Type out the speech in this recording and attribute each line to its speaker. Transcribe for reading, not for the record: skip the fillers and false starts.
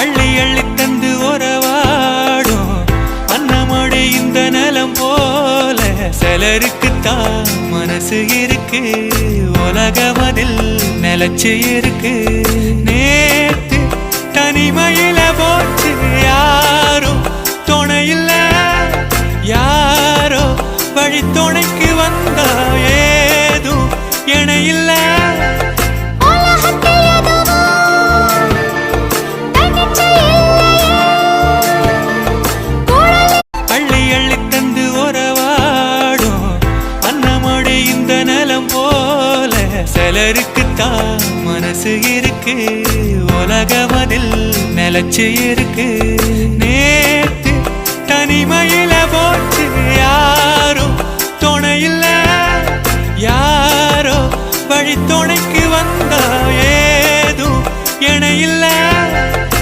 Speaker 1: அள்ளி அள்ளி தந்து உறவாடும் அன்னமடி இந்த நிலம் போல சிலருக்குத்தான் மனசு இருக்கு உலகமதில் நிலச்சி இருக்கு நேத்து தனிமையில போச்சு யாரும் துணையில்ல யாரோ வழி துணைக்கு வந்தா ஏதும் இணையில்ல அள்ளி அள்ளி தந்து உறவாடும் அன்னமடி இந்த நிலம் போல சிலருக்குத்தான் மனசு இருக்கு உலகமதில் நிலச்சி இருக்கு நேத்து தனிமையில போச்சு யாரும் துணையில்ல யாரோ வழி துணைக்கு வந்தா ஏதும் இணையில்ல